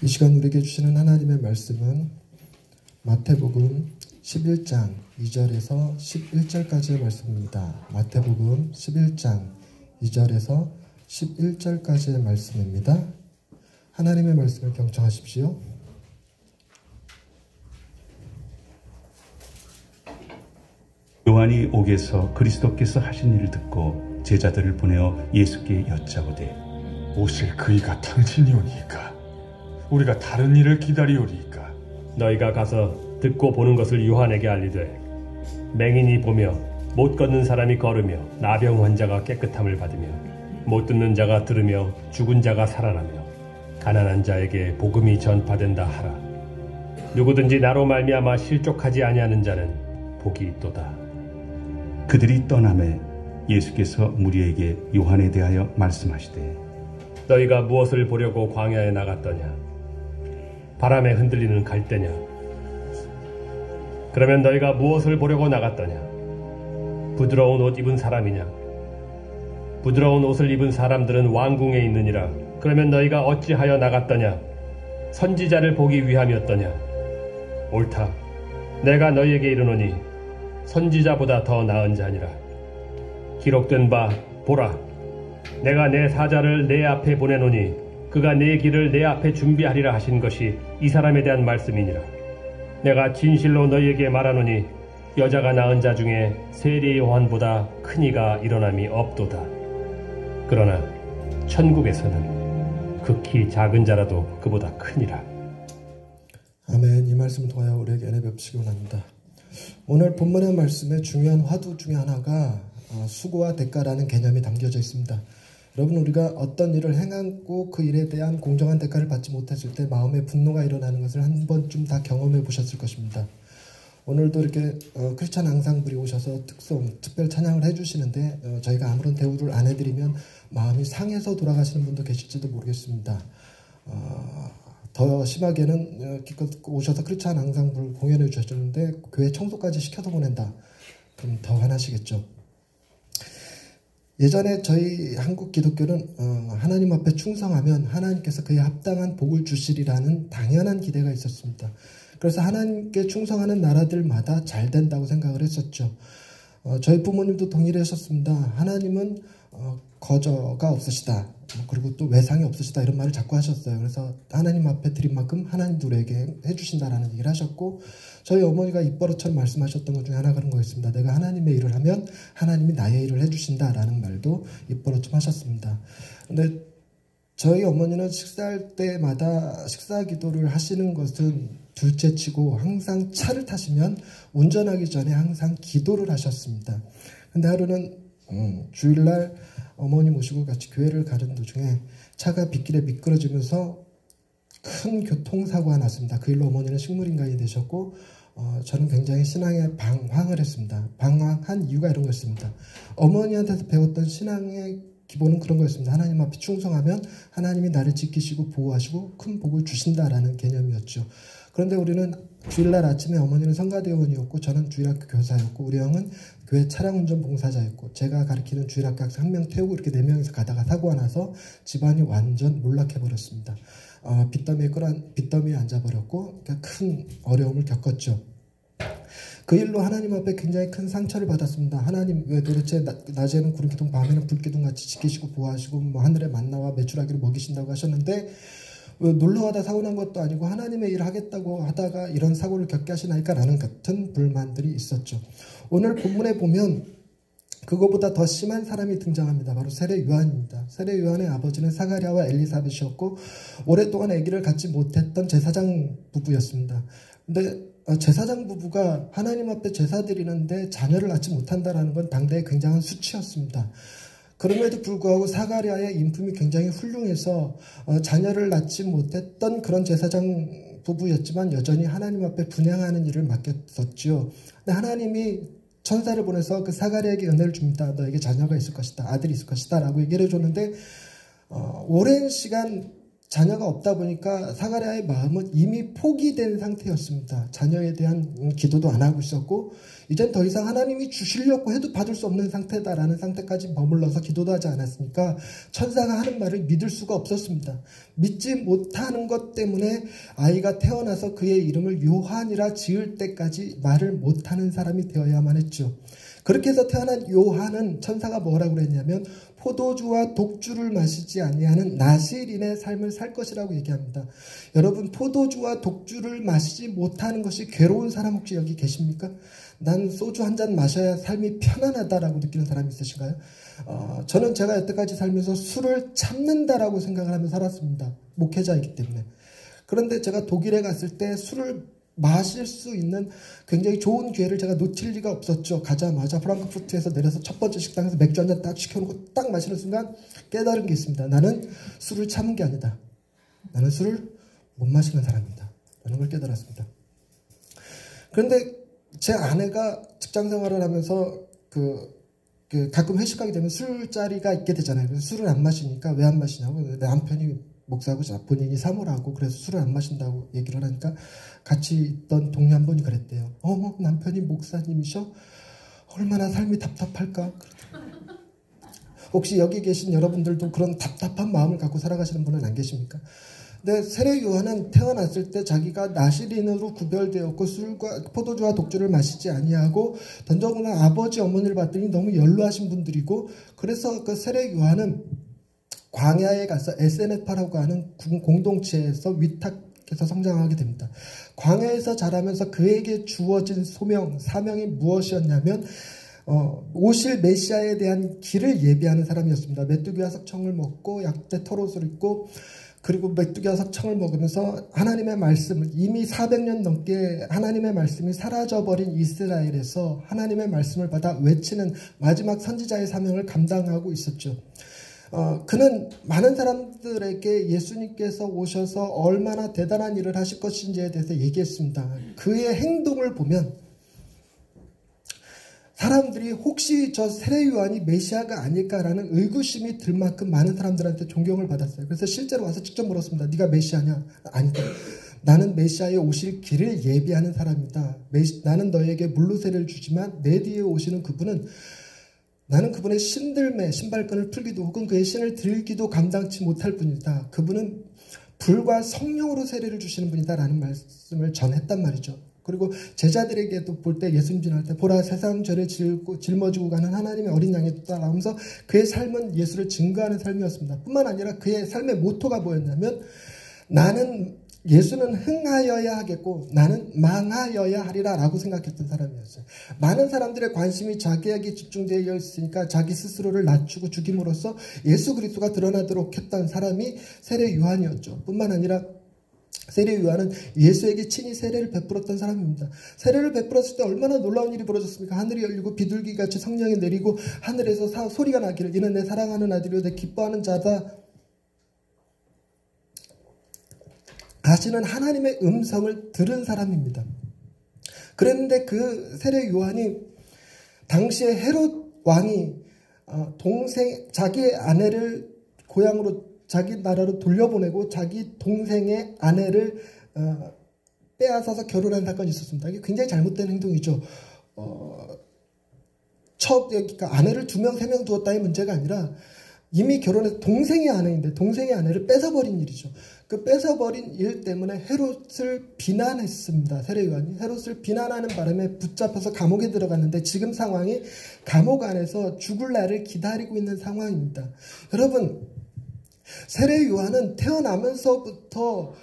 이 시간 우리에게 주시는 하나님의 말씀은 마태복음 11장 2절에서 11절까지의 말씀입니다. 마태복음 11장 2절에서 11절까지의 말씀입니다. 하나님의 말씀을 경청하십시오. 요한이 옥에서 그리스도께서 하신 일을 듣고 제자들을 보내어 예수께 여짜오되 오실 그이가 당신이오니까 우리가 다른 일을 기다리오리이까. 너희가 가서 듣고 보는 것을 요한에게 알리되 맹인이 보며 못 걷는 사람이 걸으며 나병 환자가 깨끗함을 받으며 못 듣는 자가 들으며 죽은 자가 살아나며 가난한 자에게 복음이 전파된다 하라. 누구든지 나로 말미암아 실족하지 아니하는 자는 복이 있도다. 그들이 떠나매 예수께서 무리에게 요한에 대하여 말씀하시되 너희가 무엇을 보려고 광야에 나갔더냐? 바람에 흔들리는 갈대냐? 그러면 너희가 무엇을 보려고 나갔더냐? 부드러운 옷 입은 사람이냐? 부드러운 옷을 입은 사람들은 왕궁에 있느니라. 그러면 너희가 어찌하여 나갔더냐? 선지자를 보기 위함이었더냐? 옳다. 내가 너희에게 이르노니 선지자보다 더 나은 자니라. 기록된 바 보라, 내가 내 사자를 내 앞에 보내노니 그가 내 길을 내 앞에 준비하리라 하신 것이 이 사람에 대한 말씀이니라. 내가 진실로 너희에게 말하노니 여자가 낳은 자 중에 세례 요한보다 큰 이가 일어남이 없도다. 그러나 천국에서는 극히 작은 자라도 그보다 크니라. 아멘. 이 말씀을 통하여 우리에게 은혜 베푸시기 원합니다. 오늘 본문의 말씀에 중요한 화두 중에 하나가 수고와 대가라는 개념이 담겨져 있습니다. 여러분, 우리가 어떤 일을 행하고 그 일에 대한 공정한 대가를 받지 못했을 때 마음의 분노가 일어나는 것을 한 번쯤 다 경험해 보셨을 것입니다. 오늘도 이렇게 크리스찬 앙상블이 오셔서 특별 찬양을 해주시는데 저희가 아무런 대우를 안 해드리면 마음이 상해서 돌아가시는 분도 계실지도 모르겠습니다. 더 심하게는 오셔서 크리스찬 앙상블 공연해 주셨는데 교회 청소까지 시켜서 보낸다. 그럼 더 화나시겠죠. 예전에 저희 한국 기독교는 하나님 앞에 충성하면 하나님께서 그에 합당한 복을 주시리라는 당연한 기대가 있었습니다. 그래서 하나님께 충성하는 나라들마다 잘 된다고 생각을 했었죠. 저희 부모님도 동의를 하셨습니다. 하나님은 거저가 없으시다. 그리고 또 외상이 없으시다. 이런 말을 자꾸 하셨어요. 그래서 하나님 앞에 드린 만큼 하나님도 우리에게 해주신다라는 얘기를 하셨고, 저희 어머니가 입버릇처럼 말씀하셨던 것 중에 하나가 그런 거였습니다. 내가 하나님의 일을 하면 하나님이 나의 일을 해주신다라는 말도 입버릇처럼 하셨습니다. 근데 저희 어머니는 식사할 때마다 식사 기도를 하시는 것은 둘째치고 항상 차를 타시면 운전하기 전에 항상 기도를 하셨습니다. 근데 하루는 주일날 어머니 모시고 같이 교회를 가는 도중에 차가 빗길에 미끄러지면서 큰 교통사고가 났습니다. 그 일로 어머니는 식물인간이 되셨고 저는 굉장히 신앙에 방황을 했습니다. 방황한 이유가 이런 거였습니다. 어머니한테서 배웠던 신앙의 기본은 그런 거였습니다. 하나님 앞에 충성하면 하나님이 나를 지키시고 보호하시고 큰 복을 주신다라는 개념이었죠. 그런데 우리는 주일날 아침에 어머니는 성가대원이었고 저는 주일학교 교사였고 우리 형은 교회 차량운전 봉사자였고 제가 가르치는 주일학교 학생 한 명 태우고 이렇게 4명이서 가다가 사고가 나서 집안이 완전 몰락해버렸습니다. 빚더미에 앉아버렸고 큰 어려움을 겪었죠. 그 일로 하나님 앞에 굉장히 큰 상처를 받았습니다. 하나님 왜 도대체 낮에는 구름기둥 밤에는 불기둥 같이 지키시고 보호하시고 뭐 하늘의 만나와 메추라기를 먹이신다고 하셨는데 왜 놀러가다 사고 난 것도 아니고 하나님의 일을 하겠다고 하다가 이런 사고를 겪게 하시나이까라는 같은 불만들이 있었죠. 오늘 본문에 보면 그거보다 더 심한 사람이 등장합니다. 바로 세례 요한입니다. 세례 요한의 아버지는 사가랴와 엘리사벳이었고 오랫동안 아기를 갖지 못했던 제사장 부부였습니다. 근데 제사장 부부가 하나님 앞에 제사 드리는데 자녀를 낳지 못한다는 건 당대의 굉장한 수치였습니다. 그럼에도 불구하고 사가랴의 인품이 굉장히 훌륭해서 자녀를 낳지 못했던 그런 제사장 부부였지만 여전히 하나님 앞에 분향하는 일을 맡겼었죠. 근데 하나님이 천사를 보내서 그 사가랴에게 은혜를 줍니다. 너에게 자녀가 있을 것이다. 아들이 있을 것이다. 라고 얘기를 해줬는데 오랜 시간 자녀가 없다 보니까 사가랴의 마음은 이미 포기된 상태였습니다. 자녀에 대한 기도도 안 하고 있었고 이젠 더 이상 하나님이 주시려고 해도 받을 수 없는 상태다라는 상태까지 머물러서 기도도 하지 않았으니까 천사가 하는 말을 믿을 수가 없었습니다. 믿지 못하는 것 때문에 아이가 태어나서 그의 이름을 요한이라 지을 때까지 말을 못하는 사람이 되어야만 했죠. 그렇게 해서 태어난 요한은 천사가 뭐라고 그랬냐면 포도주와 독주를 마시지 아니하는 나실인의 삶을 살 것이라고 얘기합니다. 여러분, 포도주와 독주를 마시지 못하는 것이 괴로운 사람 혹시 여기 계십니까? 난 소주 한 잔 마셔야 삶이 편안하다라고 느끼는 사람이 있으신가요? 저는 제가 여태까지 살면서 술을 참는다라고 생각을 하며 살았습니다. 목회자이기 때문에. 그런데 제가 독일에 갔을 때 술을 마실 수 있는 굉장히 좋은 기회를 제가 놓칠 리가 없었죠. 가자마자 프랑크푸르트에서 내려서 첫 번째 식당에서 맥주 한 잔 딱 시켜놓고 딱 마시는 순간 깨달은 게 있습니다. 나는 술을 참은 게 아니다. 나는 술을 못 마시는 사람이다. 라는 걸 깨달았습니다. 그런데 제 아내가 직장 생활을 하면서 가끔 회식하게 되면 술자리가 있게 되잖아요. 그래서 술을 안 마시니까 왜 안 마시냐고 남편이 목사고 본인이 사모라고 그래서 술을 안 마신다고 얘기를 하니까 같이 있던 동료 한 분이 그랬대요. 남편이 목사님이셔? 얼마나 삶이 답답할까? 혹시 여기 계신 여러분들도 그런 답답한 마음을 갖고 살아가시는 분은 안 계십니까? 근데 세례 요한은 태어났을 때 자기가 나실인으로 구별되었고 술과 포도주와 독주를 마시지 아니하고 더더구나 아버지 어머니를 봤더니 너무 연로하신 분들이고 그래서 그 세례 요한은 광야에 가서 SNF라고 하는 공동체에서 위탁해서 성장하게 됩니다. 광야에서 자라면서 그에게 주어진 소명, 사명이 무엇이었냐면 오실 메시아에 대한 길을 예비하는 사람이었습니다. 메뚜기와 석청을 먹고 약대 털옷을 입고 그리고 메뚜기와 석청을 먹으면서 하나님의 말씀을 이미 400년 넘게 하나님의 말씀이 사라져버린 이스라엘에서 하나님의 말씀을 받아 외치는 마지막 선지자의 사명을 감당하고 있었죠. 그는 많은 사람들에게 예수님께서 오셔서 얼마나 대단한 일을 하실 것인지에 대해서 얘기했습니다. 그의 행동을 보면 사람들이 혹시 저 세례 요한이 메시아가 아닐까라는 의구심이 들 만큼 많은 사람들한테 존경을 받았어요. 그래서 실제로 와서 직접 물었습니다. 네가 메시아냐? 아니다. 나는 메시아에 오실 길을 예비하는 사람이다. 나는 너에게 물루새를 주지만 내 뒤에 오시는 그분은 나는 그분의 신들매 신발끈을 풀기도 혹은 그의 신을 들기도 감당치 못할 분이다. 그분은 불과 성령으로 세례를 주시는 분이다 라는 말씀을 전했단 말이죠. 그리고 제자들에게도 볼 때 예수님 지날 때 보라 세상 죄를 짊어지고 가는 하나님의 어린 양이다 라면서 그의 삶은 예수를 증거하는 삶이었습니다. 뿐만 아니라 그의 삶의 모토가 뭐였냐면 예수는 흥하여야 하겠고 나는 망하여야 하리라 라고 생각했던 사람이었어요. 많은 사람들의 관심이 자기에게 집중되어 있으니까 자기 스스로를 낮추고 죽임으로써 예수 그리스도가 드러나도록 했던 사람이 세례 요한이었죠. 뿐만 아니라 세례 요한은 예수에게 친히 세례를 베풀었던 사람입니다. 세례를 베풀었을 때 얼마나 놀라운 일이 벌어졌습니까? 하늘이 열리고 비둘기같이 성령이 내리고 하늘에서 소리가 나기를 이는 내 사랑하는 아들이요 내 기뻐하는 자다 하시는 하나님의 음성을 들은 사람입니다. 그런데 그 세례 요한이 당시에 헤롯 왕이 자기의 아내를 고향으로 자기 나라로 돌려보내고 자기 동생의 아내를 빼앗아서 결혼한 사건이 있었습니다. 이게 굉장히 잘못된 행동이죠. 그러니까 아내를 2명, 3명 두었다의 문제가 아니라 이미 결혼해서 동생의 아내인데 동생의 아내를 뺏어버린 일이죠. 그 뺏어버린 일 때문에 헤롯을 비난했습니다. 세례 요한이 헤롯을 비난하는 바람에 붙잡혀서 감옥에 들어갔는데 지금 상황이 감옥 안에서 죽을 날을 기다리고 있는 상황입니다. 여러분, 세례 요한은 태어나면서부터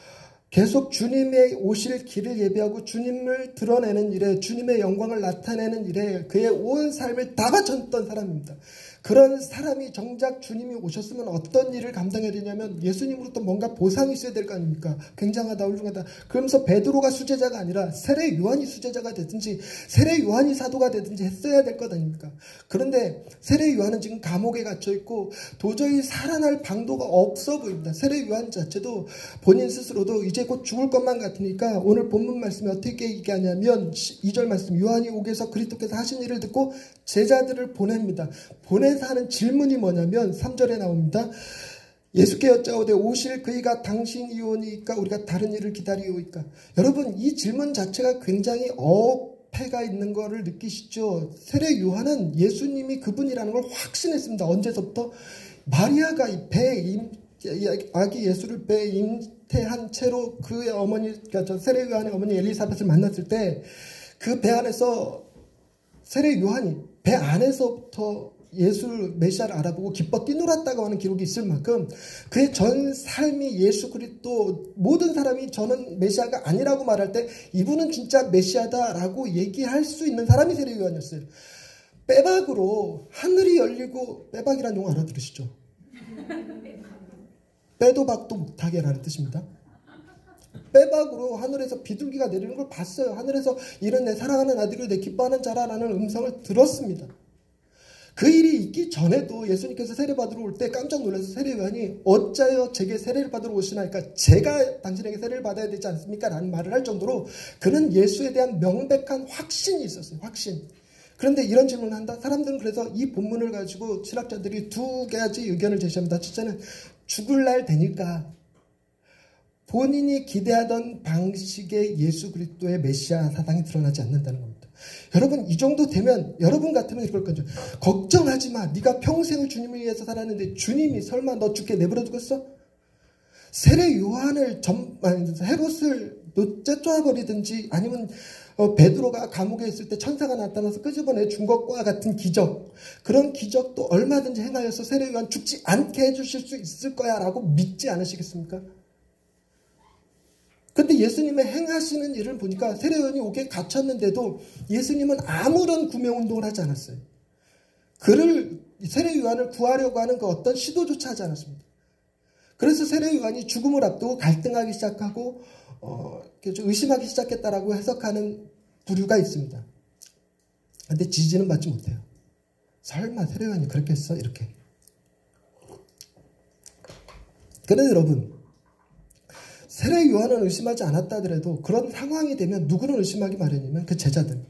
계속 주님의 오실 길을 예비하고 주님을 드러내는 일에 주님의 영광을 나타내는 일에 그의 온 삶을 다 바쳤던 사람입니다. 그런 사람이 정작 주님이 오셨으면 어떤 일을 감당해야 되냐면 예수님으로부터 뭔가 보상이 있어야 될 거 아닙니까? 굉장하다, 훌륭하다. 그러면서 베드로가 수제자가 아니라 세례 요한이 수제자가 되든지 세례 요한이 사도가 되든지 했어야 될 것 아닙니까? 그런데 세례 요한은 지금 감옥에 갇혀있고 도저히 살아날 방도가 없어 보입니다. 세례 요한 자체도 본인 스스로도 이제 곧 죽을 것만 같으니까 오늘 본문 말씀이 어떻게 얘기하냐면 2절 말씀 요한이 오게서 그리스도께서 하신 일을 듣고 제자들을 보냅니다. 보내서 하는 질문이 뭐냐면 3절에 나옵니다. 예수께 여짜오되 오실 그이가 당신이오니까 우리가 다른 일을 기다리오이까. 여러분, 이 질문 자체가 굉장히 어폐가 있는 것을 느끼시죠? 세례 요한은 예수님이 그분이라는 걸 확신했습니다. 언제서부터? 마리아가 아기 예수를 배에 잉태한 채로 그의 어머니, 그러니까 세례 요한의 어머니 엘리사벳을 만났을 때 그 배 안에서 세례 요한이 배 안에서부터 예수를 메시아를 알아보고 기뻐 뛰놀았다고 하는 기록이 있을 만큼 그의 전 삶이 예수 그리스도, 모든 사람이 저는 메시아가 아니라고 말할 때 이분은 진짜 메시아다라고 얘기할 수 있는 사람이 세례 요한이었어요. 빼박으로 하늘이 열리고, 빼박이라는 용어 알아들으시죠? 빼도 박도 못하게라는 뜻입니다. 빼박으로 하늘에서 비둘기가 내리는 걸 봤어요. 하늘에서 이런 내 사랑하는 아들을 내 기뻐하는 자라라는 음성을 들었습니다. 그 일이 있기 전에도 예수님께서 세례받으러 올 때 깜짝 놀라서 세례 요한이 어찌하여 제게 세례를 받으러 오시나이까, 제가 당신에게 세례를 받아야 되지 않습니까? 라는 말을 할 정도로 그는 예수에 대한 명백한 확신이 있었어요. 확신. 그런데 이런 질문을 한다? 사람들은 그래서 이 본문을 가지고 신학자들이 두 가지 의견을 제시합니다. 첫째는 죽을 날 되니까 본인이 기대하던 방식의 예수 그리스도의 메시아 사상이 드러나지 않는다는 겁니다. 여러분, 이 정도 되면 여러분 같으면 이럴 거죠. 걱정하지 마. 네가 평생을 주님을 위해서 살았는데 주님이 설마 너 죽게 내버려 두겠어? 세례 요한을 헤롯을 쫓아버리든지 아니면 베드로가 감옥에 있을 때 천사가 나타나서 끄집어내 준 것과 같은 기적, 그런 기적도 얼마든지 행하여서 세례 요한 죽지 않게 해주실 수 있을 거야 라고 믿지 않으시겠습니까? 근데 예수님의 행하시는 일을 보니까 세례 요한이 옥에 갇혔는데도 예수님은 아무런 구명운동을 하지 않았어요. 세례 요한을 구하려고 하는 그 어떤 시도조차 하지 않았습니다. 그래서 세례 요한이 죽음을 앞두고 갈등하기 시작하고 의심하기 시작했다라고 해석하는 부류가 있습니다. 근데 지지는 받지 못해요. 설마 세례 요한이 그렇게 했어? 이렇게. 그런데 여러분, 세례 요한은 의심하지 않았다 하더라도 그런 상황이 되면 누구를 의심하기 마련이면 그 제자들.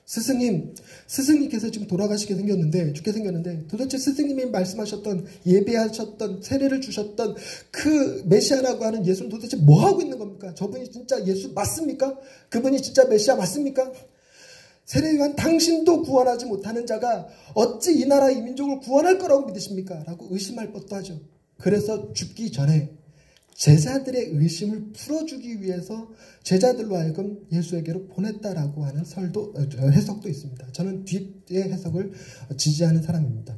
스승님께서 지금 돌아가시게 생겼는데, 죽게 생겼는데, 도대체 스승님이 말씀하셨던, 예배하셨던, 세례를 주셨던 그 메시아라고 하는 예수는 도대체 뭐 하고 있는 겁니까? 저분이 진짜 예수 맞습니까? 그분이 진짜 메시아 맞습니까? 세례 요한, 당신도 구원하지 못하는 자가 어찌 이 나라 이 민족을 구원할 거라고 믿으십니까? 라고 의심할 것도 하죠. 그래서 죽기 전에 제자들의 의심을 풀어주기 위해서 제자들로 하여금 예수에게로 보냈다라고 하는 해석도 있습니다. 저는 뒤의 해석을 지지하는 사람입니다.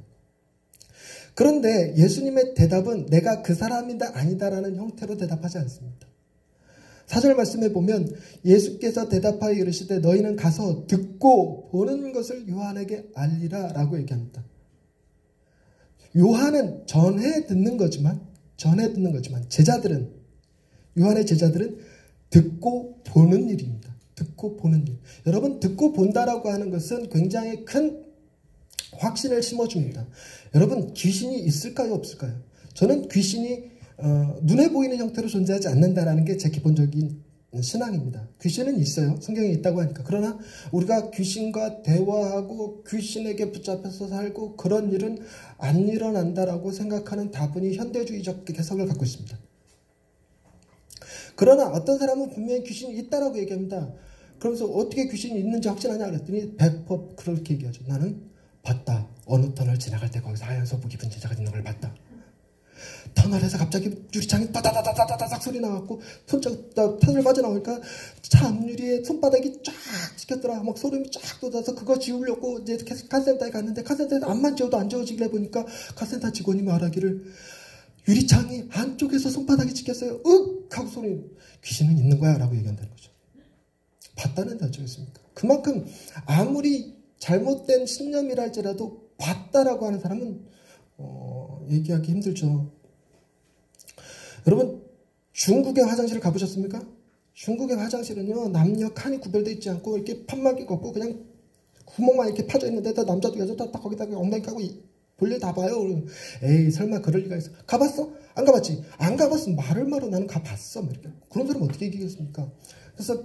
그런데 예수님의 대답은 내가 그 사람이다 아니다라는 형태로 대답하지 않습니다. 4절 말씀에 보면 예수께서 대답하여 이르시되 너희는 가서 듣고 보는 것을 요한에게 알리라 라고 얘기합니다. 요한은 전해 듣는 거지만 요한의 제자들은 듣고 보는 일입니다. 듣고 보는 일. 여러분, 듣고 본다라고 하는 것은 굉장히 큰 확신을 심어줍니다. 여러분, 귀신이 있을까요, 없을까요? 저는 귀신이 눈에 보이는 형태로 존재하지 않는다라는 게 제 기본적인 신앙입니다. 귀신은 있어요. 성경에 있다고 하니까. 그러나 우리가 귀신과 대화하고 귀신에게 붙잡혀서 살고 그런 일은 안 일어난다라고 생각하는 다분히 현대주의적 해석을 갖고 있습니다. 그러나 어떤 사람은 분명히 귀신이 있다라고 얘기합니다. 그러면서 어떻게 귀신이 있는지 확신하냐 그랬더니 100% 그렇게 얘기하죠. 나는 봤다. 어느 터널 지나갈 때 거기서 하얀 소복 입은 제자가 있는 걸 봤다. 터널에서 갑자기 유리창이 따다다다다다닥 소리 나갖고 터널 빠져나오니까 차 앞유리에 손바닥이 쫙 찍혔더라. 막 소름이 쫙 돋아서 그거 지우려고 이제 카센터에 갔는데 카센터에서 암만 지워도 안 지워지길래 보니까 카센터 직원이 말하기를 유리창이 안쪽에서 손바닥이 찍혔어요. 윽! 하고 소리. 귀신은 있는 거야 라고 얘기한다는 거죠. 봤다는 데 어쩌겠습니까? 그만큼 아무리 잘못된 신념이라 할지라도 봤다라고 하는 사람은 얘기하기 힘들죠. 여러분, 중국의 화장실을 가보셨습니까? 중국의 화장실은요, 남녀 칸이 구별되어 있지 않고 이렇게 판막이 없고 그냥 구멍만 이렇게 파져 있는데 다 남자도 여자도 다 거기다가 엉덩이 까고 볼일 다 봐요. 에이, 설마 그럴 리가 있어. 가봤어? 안 가봤지? 안 가봤어. 말을 말어. 나는 가봤어. 이렇게. 그런 사람 어떻게 얘기하겠습니까? 그래서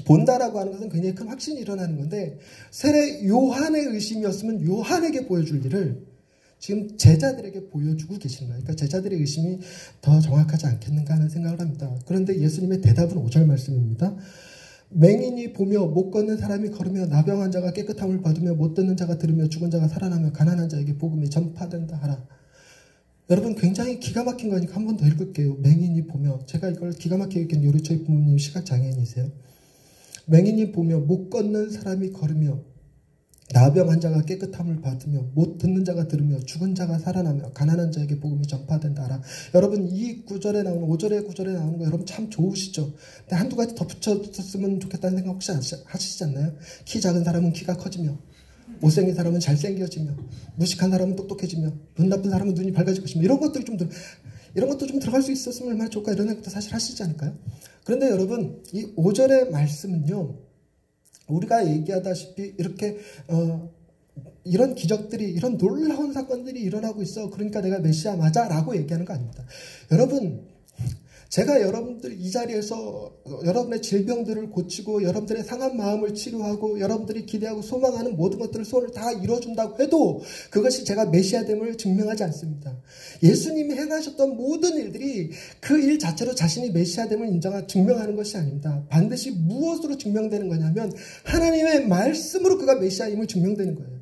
본다라고 하는 것은 굉장히 큰 확신이 일어나는 건데, 세례 요한의 의심이었으면 요한에게 보여줄 일을 지금 제자들에게 보여주고 계시는 거예요. 그러니까 제자들의 의심이 더 정확하지 않겠는가 하는 생각을 합니다. 그런데 예수님의 대답은 5절 말씀입니다. 맹인이 보며 못 걷는 사람이 걸으며 나병 자가 깨끗함을 받으며 못 듣는 자가 들으며 죽은 자가 살아나며 가난한 자에게 복음이 전파된다 하라. 여러분 굉장히 기가 막힌 거니까 한 번 더 읽을게요. 맹인이 보며, 제가 이걸 기가 막히게 읽긴 요리 저희 부모님 시각장애인이세요. 맹인이 보며 못 걷는 사람이 걸으며 나병 환자가 깨끗함을 받으며 못 듣는 자가 들으며 죽은 자가 살아나며 가난한 자에게 복음이 전파된다 하라. 여러분 이 구절에 나오는 5절의 구절에 나오는 거 여러분 참 좋으시죠? 근데 한두 가지 덧붙였으면 좋겠다는 생각 혹시 하시지 않나요? 키 작은 사람은 키가 커지며 못생긴 사람은 잘생겨지며 무식한 사람은 똑똑해지며 눈 나쁜 사람은 눈이 밝아질 것이며 이런 것도 좀 들어갈 수 있었으면 얼마나 좋을까 이런 생각도 사실 하시지 않을까요? 그런데 여러분 이 5절의 말씀은요, 우리가 얘기하다시피 이렇게 이런 기적들이, 이런 놀라운 사건들이 일어나고 있어, 그러니까 내가 메시아 맞아 라고 얘기하는 거 아닙니다. 여러분, 제가 여러분들 이 자리에서 여러분의 질병들을 고치고 여러분들의 상한 마음을 치료하고 여러분들이 기대하고 소망하는 모든 것들을 소원을 다 이뤄준다고 해도 그것이 제가 메시아됨을 증명하지 않습니다. 예수님이 행하셨던 모든 일들이 그 일 자체로 자신이 메시아됨을 증명하는 것이 아닙니다. 반드시 무엇으로 증명되는 거냐면 하나님의 말씀으로 그가 메시아임을 증명되는 거예요.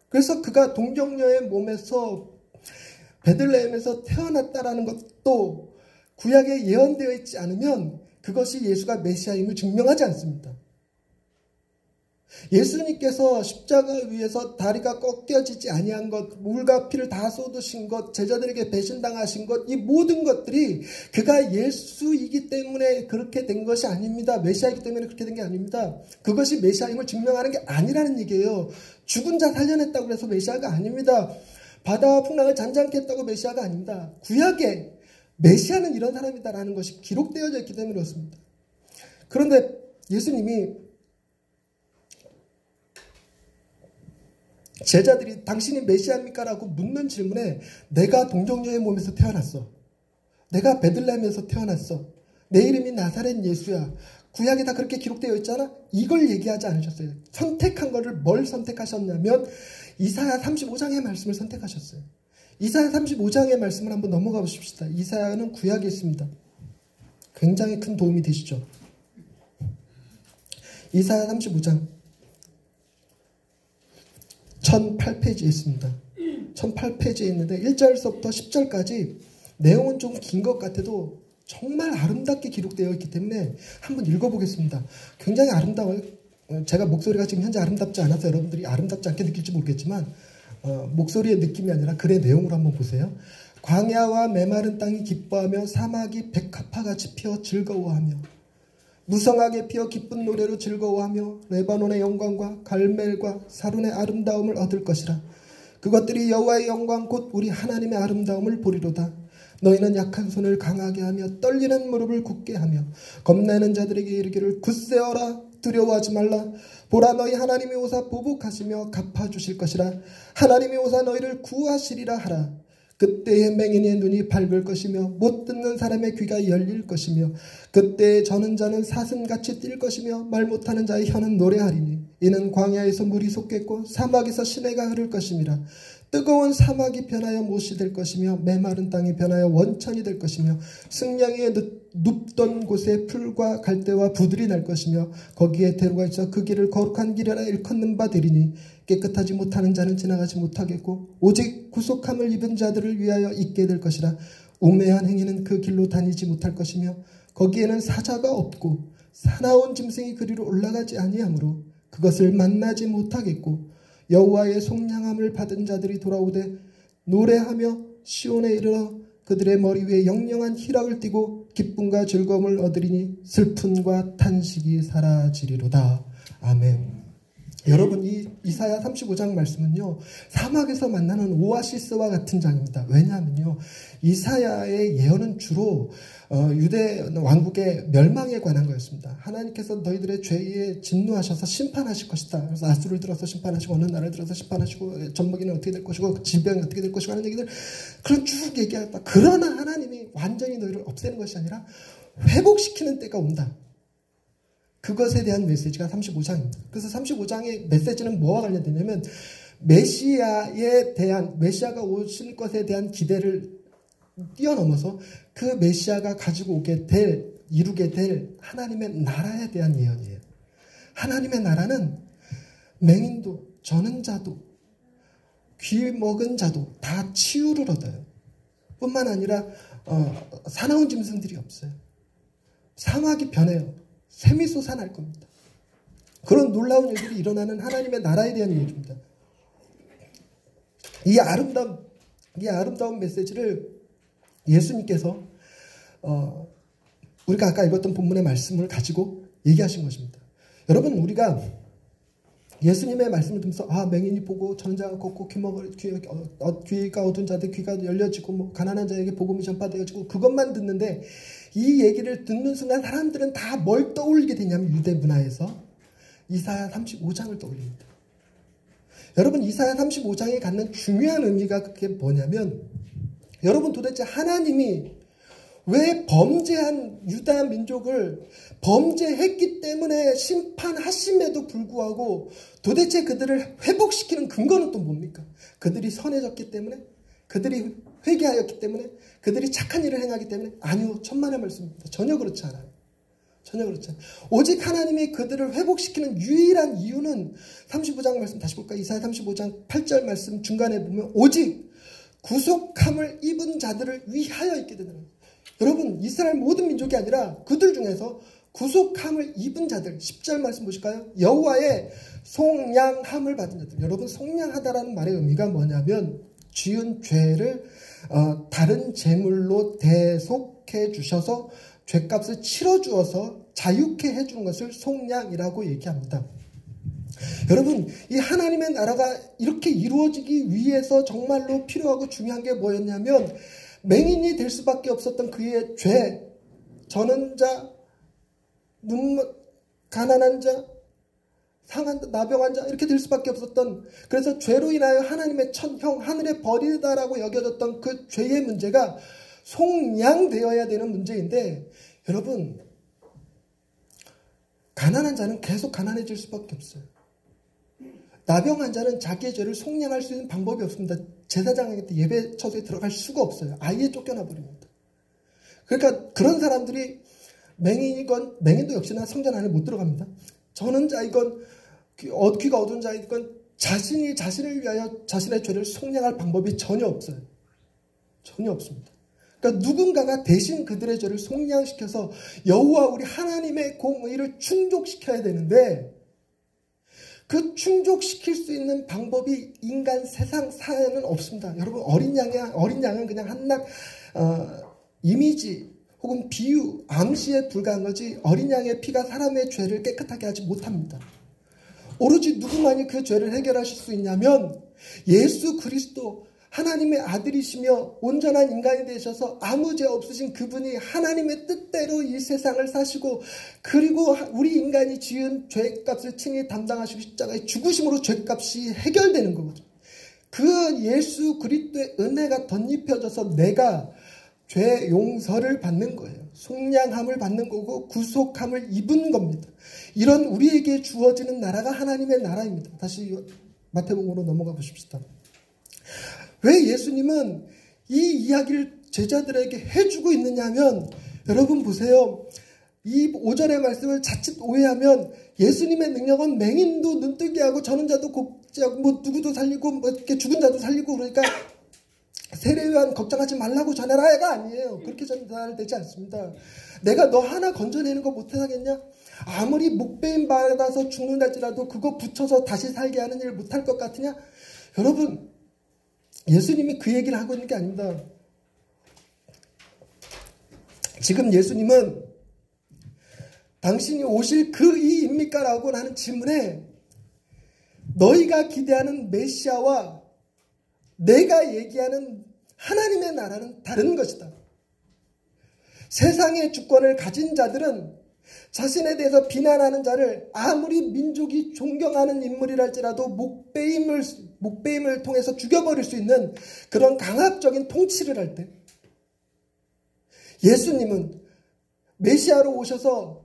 그래서 그가 동정녀의 몸에서 베들레헴에서 태어났다라는 것도 구약에 예언되어 있지 않으면 그것이 예수가 메시아임을 증명하지 않습니다. 예수님께서 십자가 위에서 다리가 꺾여지지 아니한 것, 물과 피를 다 쏟으신 것, 제자들에게 배신당하신 것, 이 모든 것들이 그가 예수이기 때문에 그렇게 된 것이 아닙니다. 메시아이기 때문에 그렇게 된 게 아닙니다. 그것이 메시아임을 증명하는 게 아니라는 얘기예요. 죽은 자 살려냈다고 해서 메시아가 아닙니다. 바다와 풍랑을 잔잔케 했다고 메시아가 아닙니다. 구약에 메시아는 이런 사람이다라는 것이 기록되어져 있기 때문에 그렇습니다. 그런데 예수님이 제자들이 당신이 메시아입니까? 라고 묻는 질문에 내가 동정녀의 몸에서 태어났어. 내가 베들레헴에서 태어났어. 내 이름이 나사렛 예수야. 구약에 다 그렇게 기록되어 있잖아. 이걸 얘기하지 않으셨어요. 선택한 거를 뭘 선택하셨냐면 이사야 35장의 말씀을 선택하셨어요. 이사야 35장의 말씀을 한번 넘어가 보십시다. 이사야는 구약에 있습니다. 굉장히 큰 도움이 되시죠. 이사야 35장 1008페이지에 있습니다. 1008페이지에 있는데 1절서부터 10절까지 내용은 좀 긴 것 같아도 정말 아름답게 기록되어 있기 때문에 한번 읽어보겠습니다. 굉장히 아름다워요. 제가 목소리가 지금 현재 아름답지 않아서 여러분들이 아름답지 않게 느낄지 모르겠지만 목소리의 느낌이 아니라 글의 내용으로 한번 보세요. 광야와 메마른 땅이 기뻐하며 사막이 백합화같이 피어 즐거워하며 무성하게 피어 기쁜 노래로 즐거워하며 레바논의 영광과 갈멜과 사룬의 아름다움을 얻을 것이라. 그것들이 여호와의 영광 곧 우리 하나님의 아름다움을 보리로다. 너희는 약한 손을 강하게 하며 떨리는 무릎을 굳게 하며 겁내는 자들에게 이르기를 굳세어라 두려워하지 말라. 보라 너희 하나님이 오사 보복하시며 갚아주실 것이라. 하나님이 오사 너희를 구하시리라 하라. 그때에 맹인의 눈이 밝을 것이며 못 듣는 사람의 귀가 열릴 것이며 그때에 저는 자는 사슴같이 뛸 것이며 말 못하는 자의 혀는 노래하리니 이는 광야에서 물이 솟겠고 사막에서 시내가 흐를 것임이라. 뜨거운 사막이 변하여 못이 될 것이며 메마른 땅이 변하여 원천이 될 것이며 승냥이에 눕던 곳에 풀과 갈대와 부들이 날 것이며 거기에 대로가 있어 그 길을 거룩한 길이라 일컫는 바 되리니 깨끗하지 못하는 자는 지나가지 못하겠고 오직 구속함을 입은 자들을 위하여 있게 될 것이라. 우매한 행위는 그 길로 다니지 못할 것이며 거기에는 사자가 없고 사나운 짐승이 그리로 올라가지 아니하므로 그것을 만나지 못하겠고 여호와의 속량함을 받은 자들이 돌아오되 노래하며 시온에 이르러 그들의 머리 위에 영영한 희락을 띠고 기쁨과 즐거움을 얻으리니 슬픔과 탄식이 사라지리로다. 아멘. 여러분 이 이사야 35장 말씀은요 사막에서 만나는 오아시스와 같은 장입니다. 왜냐하면요 이사야의 예언은 주로 유대 왕국의 멸망에 관한 거였습니다. 하나님께서 너희들의 죄에 진노하셔서 심판하실 것이다. 그래서 아수를 들어서 심판하시고 어느 나라를 들어서 심판하시고 젖먹이는 어떻게 될 것이고 질병이 어떻게 될 것이고 하는 얘기들 그런 쭉 얘기하다. 그러나 하나님이 완전히 너희를 없애는 것이 아니라 회복시키는 때가 온다. 그것에 대한 메시지가 35장입니다. 그래서 35장의 메시지는 뭐와 관련되냐면 메시아가 오실 것에 대한 기대를 뛰어넘어서 그 메시아가 가지고 이루게 될 하나님의 나라에 대한 예언이에요. 하나님의 나라는 맹인도, 저는 자도, 귀 먹은 자도 다 치유를 얻어요. 뿐만 아니라 사나운 짐승들이 없어요. 사막이 변해요. 샘이 솟아날 겁니다. 그런 놀라운 일들이 일어나는 하나님의 나라에 대한 얘기입니다. 이 아름다운 메시지를 예수님께서 우리가 아까 읽었던 본문의 말씀을 가지고 얘기하신 것입니다. 여러분, 우리가 예수님의 말씀을 듣면서 맹인이 보고 전자가 걷고 귀가 어두운 자들 귀가 열려지고 가난한 자에게 복음이 전파되어지고 그것만 듣는데, 이 얘기를 듣는 순간 사람들은 다 뭘 떠올리게 되냐면 유대 문화에서 이사야 35장을 떠올립니다. 여러분, 이사야 35장이 갖는 중요한 의미가 그게 뭐냐면, 여러분, 도대체 하나님이 왜 범죄한 유다 민족을 범죄했기 때문에 심판하심에도 불구하고 도대체 그들을 회복시키는 근거는 또 뭡니까? 그들이 선해졌기 때문에? 그들이 회개하였기 때문에? 그들이 착한 일을 행하기 때문에? 아니요, 천만의 말씀입니다. 전혀 그렇지 않아요. 전혀 그렇지 않아요. 오직 하나님이 그들을 회복시키는 유일한 이유는 35장 말씀 다시 볼까요? 이사야 35장 8절 말씀 중간에 보면 오직 구속함을 입은 자들을 위하여 있게 되는 거예요. 여러분, 이스라엘 모든 민족이 아니라 그들 중에서 구속함을 입은 자들, 10절 말씀 보실까요? 여호와의 속량함을 받은 자들. 여러분, 속량하다라는 말의 의미가 뭐냐면 지은 죄를 다른 제물로 대속해 주셔서 죄값을 치러주어서 자유케 해주는 것을 속량이라고 얘기합니다. 여러분, 이 하나님의 나라가 이렇게 이루어지기 위해서 정말로 필요하고 중요한 게 뭐였냐면, 맹인이 될 수밖에 없었던 그의 죄, 저는 자, 가난한 자, 나병한 자, 이렇게 될 수밖에 없었던, 그래서 죄로 인하여 하나님의 천형, 하늘에 버리다라고 여겨졌던 그 죄의 문제가 속량되어야 되는 문제인데, 여러분, 가난한 자는 계속 가난해질 수밖에 없어요. 나병한 자는 자기의 죄를 속량할 수 있는 방법이 없습니다. 제사장에게 예배 처소에 들어갈 수가 없어요. 아예 쫓겨나 버립니다. 그러니까 그런 사람들이 맹인도 역시나 성전 안에 못 들어갑니다. 저는 자이건 귀가 어두운 자이건 자신이 자신을 위하여 자신의 죄를 속량할 방법이 전혀 없어요. 전혀 없습니다. 그러니까 누군가가 대신 그들의 죄를 속량시켜서 여호와 우리 하나님의 공의를 충족시켜야 되는데, 그 충족시킬 수 있는 방법이 인간 세상 사회는 없습니다. 여러분, 어린 양은 그냥 한낱 이미지 혹은 비유, 암시에 불과한 거지, 어린 양의 피가 사람의 죄를 깨끗하게 하지 못합니다. 오로지 누구만이 그 죄를 해결하실 수 있냐면 예수 그리스도, 하나님의 아들이시며 온전한 인간이 되셔서 아무 죄 없으신 그분이 하나님의 뜻대로 이 세상을 사시고, 그리고 우리 인간이 지은 죄값을 친히 담당하시고 십자가에 죽으심으로 죄값이 해결되는 거거든요. 그 예수 그리스도의 은혜가 덧입혀져서 내가 죄 용서를 받는 거예요. 속량함을 받는 거고 구속함을 입은 겁니다. 이런 우리에게 주어지는 나라가 하나님의 나라입니다. 다시 마태복음으로 넘어가 보십시다. 왜 예수님은 이 이야기를 제자들에게 해주고 있느냐면, 여러분 보세요. 이 5절의 말씀을 자칫 오해하면 예수님의 능력은 맹인도 눈뜨게 하고 저는 자도 곱지하고 누구도 살리고 이렇게 죽은 자도 살리고, 그러니까 세례요한 걱정하지 말라고 전해라가 아니에요. 그렇게 전달되지 않습니다. 내가 너 하나 건져내는 거 못하겠냐? 아무리 목베임 받아서 죽는다지라도 그거 붙여서 다시 살게 하는 일 못할 것 같으냐? 여러분, 예수님이 그 얘기를 하고 있는 게 아닙니다. 지금 예수님은 당신이 오실 그 이입니까? 라고 하는 질문에 너희가 기대하는 메시아와 내가 얘기하는 하나님의 나라는 다른 것이다. 세상의 주권을 가진 자들은 자신에 대해서 비난하는 자를 아무리 민족이 존경하는 인물이랄지라도 목베임을 통해서 죽여버릴 수 있는 그런 강압적인 통치를 할 때, 예수님은 메시아로 오셔서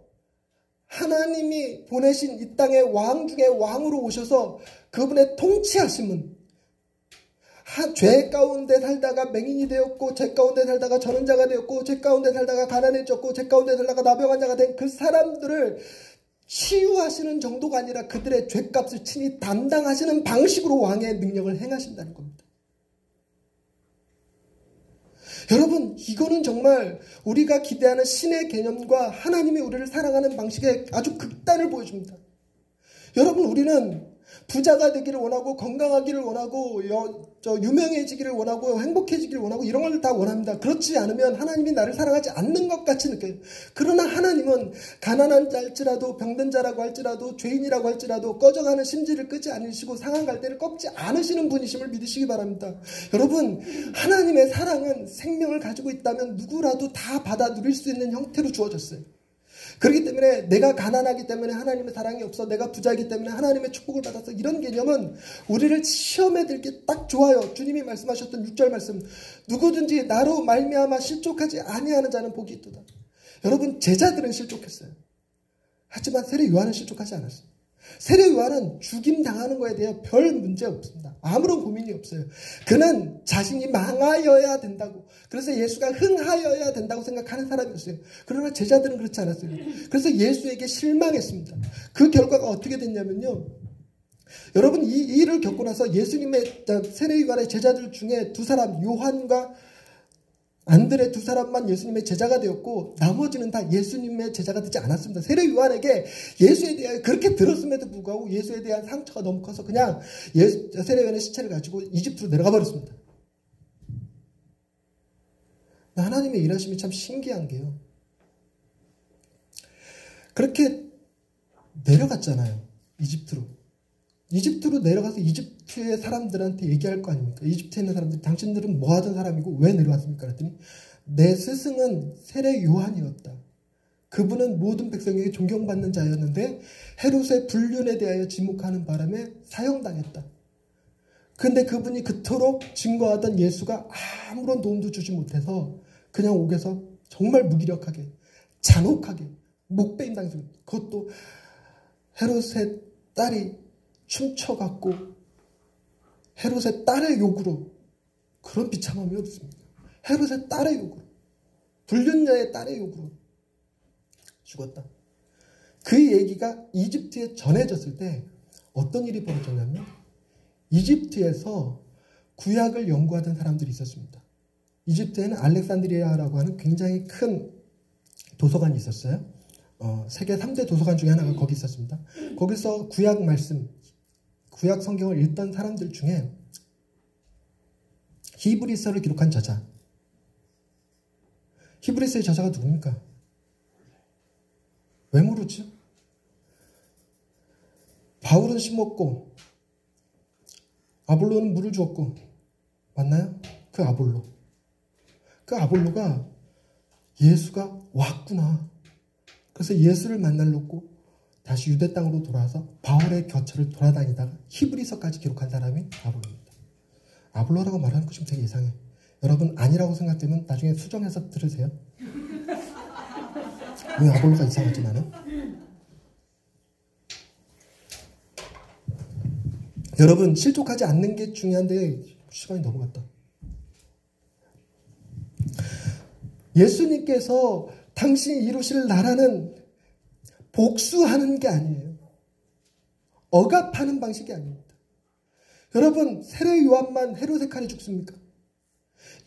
하나님이 보내신 이 땅의 왕 중에 왕으로 오셔서 그분의 통치하심은 죄 가운데 살다가 맹인이 되었고, 죄 가운데 살다가 전원자가 되었고, 죄 가운데 살다가 가난해졌고, 죄 가운데 살다가 나병한 자가 된 그 사람들을 치유하시는 정도가 아니라 그들의 죄값을 친히 담당하시는 방식으로 왕의 능력을 행하신다는 겁니다. 여러분, 이거는 정말 우리가 기대하는 신의 개념과 하나님이 우리를 사랑하는 방식의 아주 극단을 보여줍니다. 여러분, 우리는 부자가 되기를 원하고 건강하기를 원하고 유명해지기를 원하고 행복해지기를 원하고 이런 걸 다 원합니다. 그렇지 않으면 하나님이 나를 사랑하지 않는 것 같이 느껴요. 그러나 하나님은 가난한 자일지라도 병든 자라고 할지라도 죄인이라고 할지라도 꺼져가는 심지를 끄지 않으시고 상한 갈대를 꺾지 않으시는 분이심을 믿으시기 바랍니다. 여러분, 하나님의 사랑은 생명을 가지고 있다면 누구라도 다 받아 누릴 수 있는 형태로 주어졌어요. 그렇기 때문에 내가 가난하기 때문에 하나님의 사랑이 없어, 내가 부자이기 때문에 하나님의 축복을 받았어, 이런 개념은 우리를 시험에 들기 딱 좋아요. 주님이 말씀하셨던 6절 말씀, 누구든지 나로 말미암아 실족하지 아니하는 자는 복이 있도다. 여러분, 제자들은 실족했어요. 하지만 세례 요한은 실족하지 않았어요. 세례 요한은 죽임 당하는 거에 대해 별 문제 없습니다. 아무런 고민이 없어요. 그는 자신이 망하여야 된다고, 그래서 예수가 흥하여야 된다고 생각하는 사람이었어요. 그러나 제자들은 그렇지 않았어요. 그래서 예수에게 실망했습니다. 그 결과가 어떻게 됐냐면요, 여러분, 이 일을 겪고 나서 예수님의 세례 요한의 제자들 중에 두 사람, 요한과 안드레 두 사람만 예수님의 제자가 되었고 나머지는 다 예수님의 제자가 되지 않았습니다. 세례 요한에게 예수에 대해 그렇게 들었음에도 불구하고 예수에 대한 상처가 너무 커서 그냥 세례 요한의 시체를 가지고 이집트로 내려가 버렸습니다. 하나님의 일하심이 참 신기한 게요, 그렇게 내려갔잖아요. 이집트로 내려가서 이집트의 사람들한테 얘기할 거 아닙니까? 이집트에 있는 사람들이 당신들은 뭐 하던 사람이고 왜 내려왔습니까? 그랬더니 내 스승은 세례 요한이었다. 그분은 모든 백성에게 존경받는 자였는데 헤롯의 불륜에 대하여 지목하는 바람에 사형당했다. 근데 그분이 그토록 증거하던 예수가 아무런 도움도 주지 못해서 그냥 옥에서 정말 무기력하게 잔혹하게 목베임 당했습니다. 그것도 헤롯의 딸이 춤춰갖고 헤롯의 딸의 욕으로, 그런 비참함이 어디 있습니까? 헤롯의 딸의 욕으로, 불륜녀의 딸의 욕으로 죽었다. 그 얘기가 이집트에 전해졌을 때 어떤 일이 벌어졌냐면, 이집트에서 구약을 연구하던 사람들이 있었습니다. 이집트에는 알렉산드리아라고 하는 굉장히 큰 도서관이 있었어요. 세계 3대 도서관 중에 하나가 거기 있었습니다. 거기서 구약 말씀, 구약 성경을 읽던 사람들 중에 히브리서를 기록한 저자, 히브리서의 저자가 누굽니까? 왜 모르죠? 바울은 심었고 아볼로는 물을 주었고, 맞나요? 그 아볼로가 예수가 왔구나, 그래서 예수를 만나려고 다시 유대 땅으로 돌아와서 바울의 곁을 돌아다니다가 히브리서까지 기록한 사람이 아볼로입니다. 아볼로라고 말하는 거 좀 되게 이상해. 여러분, 아니라고 생각되면 나중에 수정해서 들으세요. 왜 아볼로가 이상하지 나는? 여러분, 실족하지 않는 게 중요한데 시간이 넘어갔다. 예수님께서 당신이 이루실 나라는 복수하는 게 아니에요. 억압하는 방식이 아닙니다. 여러분, 세례 요한만 헤롯의 칼에 죽습니까?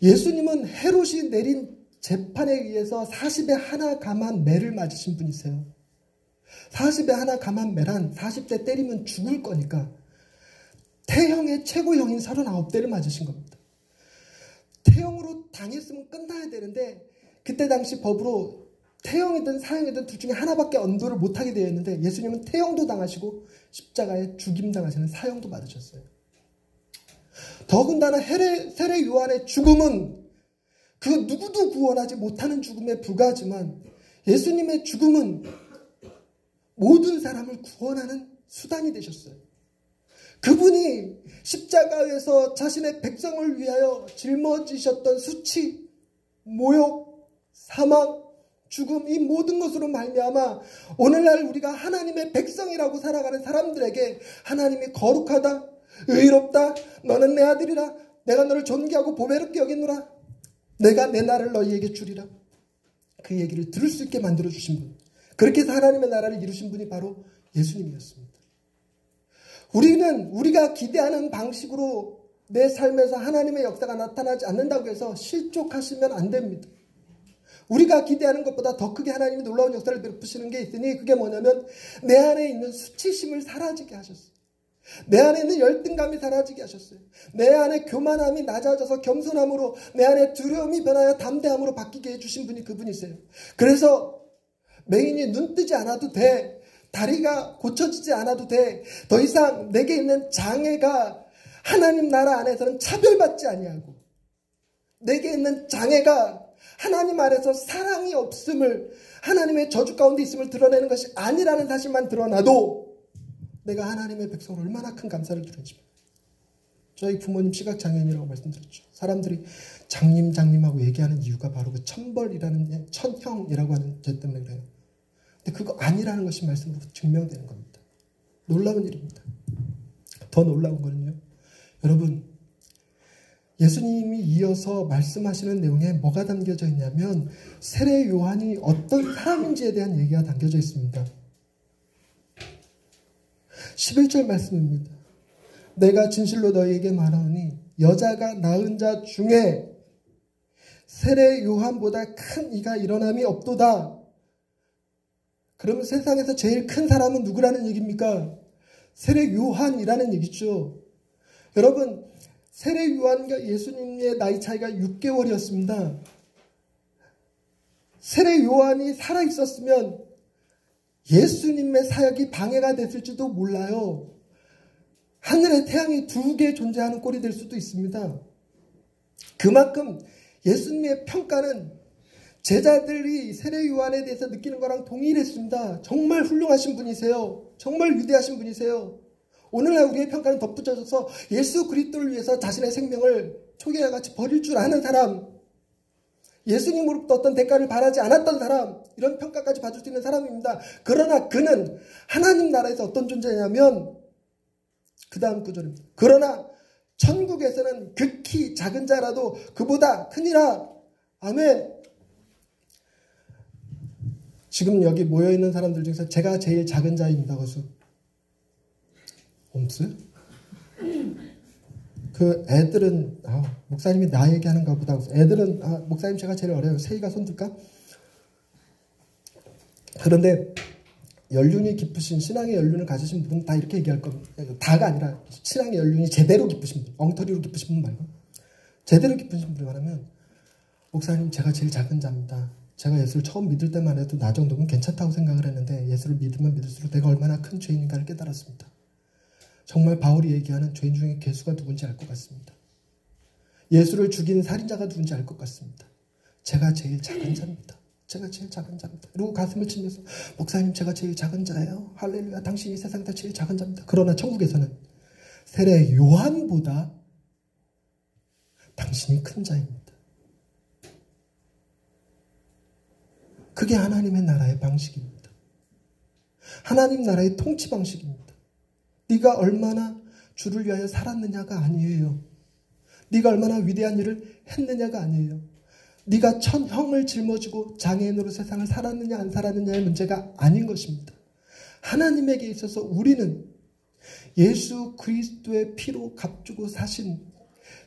예수님은 헤롯이 내린 재판에 의해서 40에 하나 감한 매를 맞으신 분이세요. 40에 하나 감한 매란 40대 때리면 죽을 거니까 태형의 최고형인 39대를 맞으신 겁니다. 태형으로 당했으면 끝나야 되는데 그때 당시 법으로 태형이든 사형이든 둘 중에 하나밖에 언도를 못하게 되어 있는데 예수님은 태형도 당하시고 십자가에 죽임당하시는 사형도 받으셨어요. 더군다나 세례 요한의 죽음은 그 누구도 구원하지 못하는 죽음에 불과하지만 예수님의 죽음은 모든 사람을 구원하는 수단이 되셨어요. 그분이 십자가에서 자신의 백성을 위하여 짊어지셨던 수치, 모욕, 사망, 죽음, 이 모든 것으로 말미암아 오늘날 우리가 하나님의 백성이라고 살아가는 사람들에게 하나님이 거룩하다, 의롭다, 너는 내 아들이라, 내가 너를 존귀하고 보배롭게 여기노라, 내가 내 나라를 너희에게 주리라, 그 얘기를 들을 수 있게 만들어주신 분, 그렇게 해서 하나님의 나라를 이루신 분이 바로 예수님이었습니다. 우리는 우리가 기대하는 방식으로 내 삶에서 하나님의 역사가 나타나지 않는다고 해서 실족하시면 안 됩니다. 우리가 기대하는 것보다 더 크게 하나님이 놀라운 역사를 베푸시는 게 있으니 그게 뭐냐면 내 안에 있는 수치심을 사라지게 하셨어요. 내 안에 있는 열등감이 사라지게 하셨어요. 내 안에 교만함이 낮아져서 겸손함으로, 내 안에 두려움이 변하여 담대함으로 바뀌게 해주신 분이 그분이세요. 그래서 맹인이 눈 뜨지 않아도 돼, 다리가 고쳐지지 않아도 돼, 더 이상 내게 있는 장애가 하나님 나라 안에서는 차별받지 아니하고, 내게 있는 장애가 하나님 아래서 사랑이 없음을, 하나님의 저주 가운데 있음을 드러내는 것이 아니라는 사실만 드러나도 내가 하나님의 백성으로 얼마나 큰 감사를 드리는지. 저희 부모님 시각장애인이라고 말씀드렸죠. 사람들이 장님하고 얘기하는 이유가 바로 그 천벌이라는, 천형이라고 하는 죄 때문에 그래요. 근데 그거 아니라는 것이 말씀으로 증명되는 겁니다. 놀라운 일입니다. 더 놀라운 거는요, 여러분, 예수님이 이어서 말씀하시는 내용에 뭐가 담겨져 있냐면 세례 요한이 어떤 사람인지에 대한 얘기가 담겨져 있습니다. 11절 말씀입니다. 내가 진실로 너희에게 말하노니 여자가 낳은 자 중에 세례 요한보다 큰 이가 일어남이 없도다. 그러면 세상에서 제일 큰 사람은 누구라는 얘기입니까? 세례 요한이라는 얘기죠. 여러분, 세례 요한과 예수님의 나이 차이가 6개월이었습니다. 세례 요한이 살아있었으면 예수님의 사역이 방해가 됐을지도 몰라요. 하늘에 태양이 2개 존재하는 꼴이 될 수도 있습니다. 그만큼 예수님의 평가는 제자들이 세례 요한에 대해서 느끼는 거랑 동일했습니다. 정말 훌륭하신 분이세요. 정말 위대하신 분이세요. 오늘날 우리의 평가는 덧붙여져서 예수 그리스도를 위해서 자신의 생명을 초기와 같이 버릴 줄 아는 사람, 예수님으로부터 어떤 대가를 바라지 않았던 사람, 이런 평가까지 받을 수 있는 사람입니다. 그러나 그는 하나님 나라에서 어떤 존재냐면, 그 다음 구절입니다. 그러나 천국에서는 극히 작은 자라도 그보다 크니라. 아멘. 지금 여기 모여있는 사람들 중에서 제가 제일 작은 자입니다. 거수 없어요? 그 애들은 목사님이 나 얘기하는가 보다. 애들은 목사님 제가 제일 어려요. 세이가 손들까? 그런데 연륜이 깊으신, 신앙의 연륜을 가지신 분은 다 이렇게 얘기할 겁니다. 다가 아니라 신앙의 연륜이 제대로 깊으신 분, 엉터리로 깊으신 분 말고 제대로 깊으신 분을 말하면, 목사님 제가 제일 작은 자입니다. 제가 예수를 처음 믿을 때만 해도 나 정도면 괜찮다고 생각을 했는데 예수를 믿으면 믿을수록 내가 얼마나 큰 죄인인가를 깨달았습니다. 정말 바울이 얘기하는 죄인 중에 괴수가 누군지 알 것 같습니다. 예수를 죽인 살인자가 누군지 알 것 같습니다. 제가 제일 작은 자입니다. 제가 제일 작은 자입니다. 그리고 가슴을 치면서 목사님 제가 제일 작은 자예요. 할렐루야, 당신이 세상에서 제일 작은 자입니다. 그러나 천국에서는 세례 요한보다 당신이 큰 자입니다. 그게 하나님의 나라의 방식입니다. 하나님 나라의 통치 방식입니다. 네가 얼마나 주를 위하여 살았느냐가 아니에요. 네가 얼마나 위대한 일을 했느냐가 아니에요. 네가 천형을 짊어지고 장애인으로 세상을 살았느냐 안 살았느냐의 문제가 아닌 것입니다. 하나님에게 있어서 우리는 예수 그리스도의 피로 값주고 사신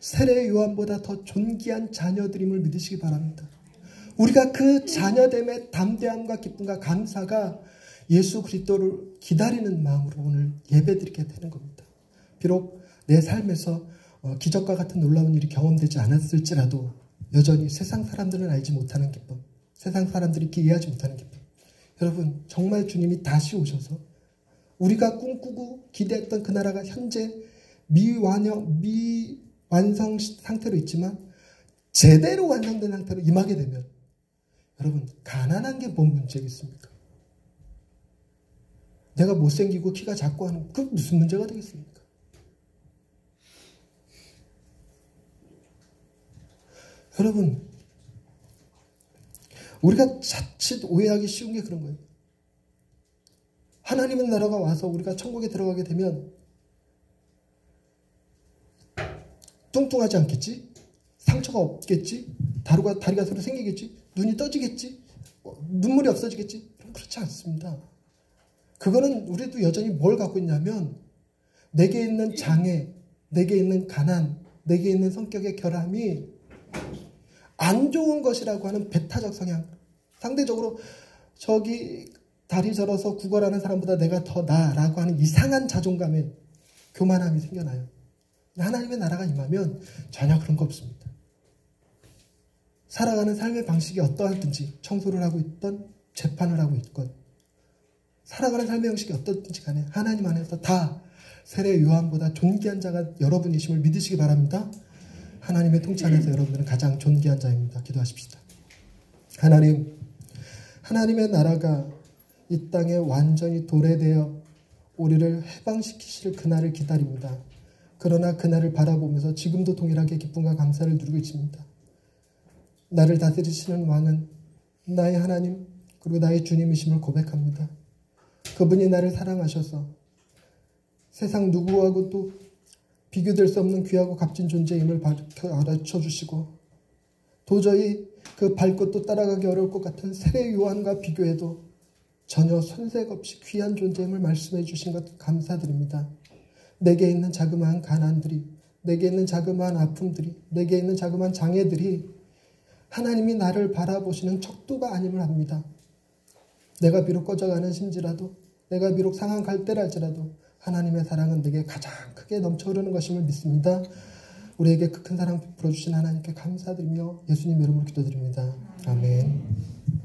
세례 요한보다 더 존귀한 자녀들임을 믿으시기 바랍니다. 우리가 그 자녀됨의 담대함과 기쁨과 감사가 예수 그리스도를 기다리는 마음으로 오늘 예배드리게 되는 겁니다. 비록 내 삶에서 기적과 같은 놀라운 일이 경험되지 않았을지라도 여전히 세상 사람들은 알지 못하는 기쁨, 세상 사람들이 이해하지 못하는 기쁨. 여러분, 정말 주님이 다시 오셔서 우리가 꿈꾸고 기대했던 그 나라가 현재 미완성 상태로 있지만 제대로 완성된 상태로 임하게 되면, 여러분, 가난한 게 뭔 문제겠습니까? 내가 못생기고 키가 작고 하는, 그 무슨 문제가 되겠습니까? 여러분, 우리가 자칫 오해하기 쉬운 게 그런 거예요. 하나님의 나라가 와서 우리가 천국에 들어가게 되면 뚱뚱하지 않겠지? 상처가 없겠지? 다리가 새로 생기겠지? 눈이 떠지겠지? 눈물이 없어지겠지? 그렇지 않습니다. 그거는 우리도 여전히 뭘 갖고 있냐면 내게 있는 장애, 내게 있는 가난, 내게 있는 성격의 결함이 안 좋은 것이라고 하는 배타적 성향. 상대적으로 저기 다리 절어서 구걸하는 사람보다 내가 더 나아라고 하는 이상한 자존감에 교만함이 생겨나요. 하나님의 나라가 임하면 전혀 그런 거 없습니다. 살아가는 삶의 방식이 어떠하든지 청소를 하고 있던 재판을 하고 있건 살아가는 삶의 형식이 어떻든지 간에 하나님 안에서 다 세례 요한보다 존귀한 자가 여러분이심을 믿으시기 바랍니다. 하나님의 통치 안에서 여러분들은 가장 존귀한 자입니다. 기도하십시다. 하나님의 나라가 이 땅에 완전히 도래되어 우리를 해방시키실 그날을 기다립니다. 그러나 그날을 바라보면서 지금도 동일하게 기쁨과 감사를 누리고 있습니다. 나를 다스리시는 왕은 나의 하나님 그리고 나의 주님이심을 고백합니다. 그분이 나를 사랑하셔서 세상 누구하고도 비교될 수 없는 귀하고 값진 존재임을 가르쳐 주시고 도저히 그 밟고 또 따라가기 어려울 것 같은 세례 요한과 비교해도 전혀 손색 없이 귀한 존재임을 말씀해 주신 것 감사드립니다. 내게 있는 자그마한 가난들이, 내게 있는 자그마한 아픔들이, 내게 있는 자그마한 장애들이 하나님이 나를 바라보시는 척도가 아님을 압니다. 내가 비록 꺼져가는 심지라도, 내가 비록 상한 갈대랄지라도 하나님의 사랑은 내게 가장 크게 넘쳐 흐르는 것임을 믿습니다. 우리에게 그 큰 사랑 베풀어 주신 하나님께 감사드리며 예수님 이름으로 기도드립니다. 아멘.